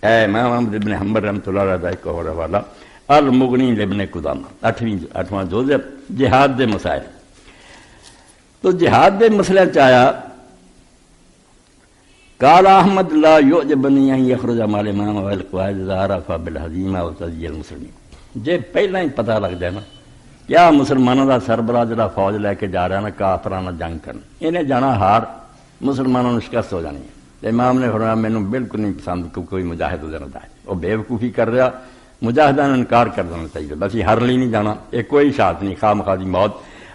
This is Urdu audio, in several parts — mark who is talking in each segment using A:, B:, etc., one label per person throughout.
A: اے امام احمد بن حنبل رحمۃ اللہ علیہ کا ایک اور حوالہ المغنی لابن قدامہ 8واں جز جہاد دے مسائل. تو جہاد دے مسئلے چایا قال احمد لا يعجبني ان يخرج مع الامام والقائد عرف بالهزيمه وتزيي المسلمين. جے پہلا ہی پتہ لگ جائے نا کیا مسلمانوں دا سربراہ جڑا فوج لے کے جا رہا نا کافراں نال جنگ کرن انہیں جانا ہار مسلمانوں نے شکست ہو جانی ہے. امام نے فرمایا مینوں بالکل نہیں پسند کہ کوئی مجاہد ادھر جائے. وہ بے وقوفی کر رہا مجاہدہ نے انکار کر دینا چاہیے بس یہ ہر لی نہیں جانا یہ کوئی شاعت نہیں خواہ مخواہ دی موت.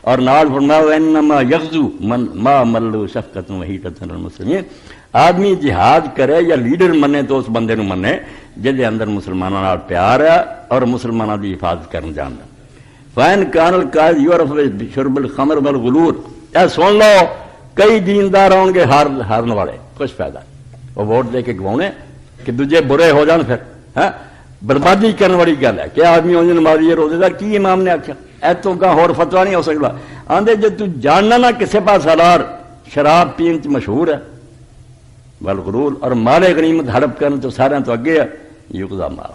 A: اور نال فرمایا انما یغزو من ما ملو شفقت وحیدۃ المسلمین. آدمی جہاد کرے یا لیڈر منے تو اس بندے نو منے جہدے اندر مسلمانوں نال پیار ہے اور مسلمانوں دی حفاظت کرن جاندا. فین کان القائد یعرف بشرب الخمر والغلول. اے سن لو کئی دیندار ہون گے ہارن والے کچھ فائدہ وہ ووٹ دے کے گوانے کہ دوجے برے ہو جان پھر بربادی کرنے والی گل ہے. کیا آدمی ہوں نمازی روزے دار کی امام نے آخیا ایتوں کا ہور فتوا نہیں ہو سکتا. آندے جے تو جاننا نہ کسے پاس حلال شراب پین چ مشہور ہے والغرور اور مال غنیمت ہڑپ کرنے تو سارے تو اگے ہے یقضا مال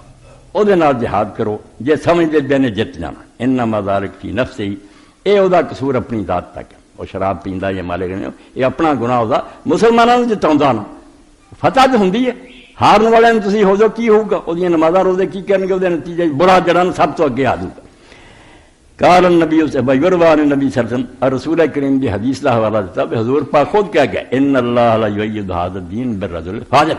A: او دے نال جہاد کرو جے سمجھدے بے نے جت جانا. انما ذالک فی نفسی اے او دا قصور اپنی ذات تک. وہ شراب پیندا یا مال غنیمت یہ اپنا گناہ ہوتا مسلمانوں نے جتاؤں نا فتح تو ہوندی ہے. ہارن والے نے تسی ہو جو کی ہوگا وہ نمازاں روزے کی کرن گے وہ نتیجے برا جڑا سب تو اگے آ جائے. قال النبی سے بیروان نبی صلی اللہ علیہ وسلم رسول کریم کی حدیث کا حوالہ دیتا حضور پاک خود کیا گیا ان اللہ لا یؤید ھذا الدین بالرجل الفاجر.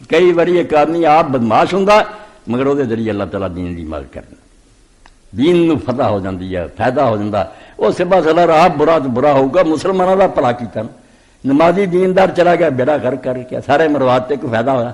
A: کئی باری ایک آدمی آپ بدماش ہوندا مگر وہ ذریعے اللہ تعالیٰ دین دی مدد کرنا دین نو فتح ہو جاندی ہے فائدہ ہو جاتا. وہ سبا سالار آپ برا تو برا ہوگا مسلمانوں کا بھلا کیتا نمازی دیندار چلا گیا بیڑا کر کے سارے مروات تے کوئی فائدہ ہوا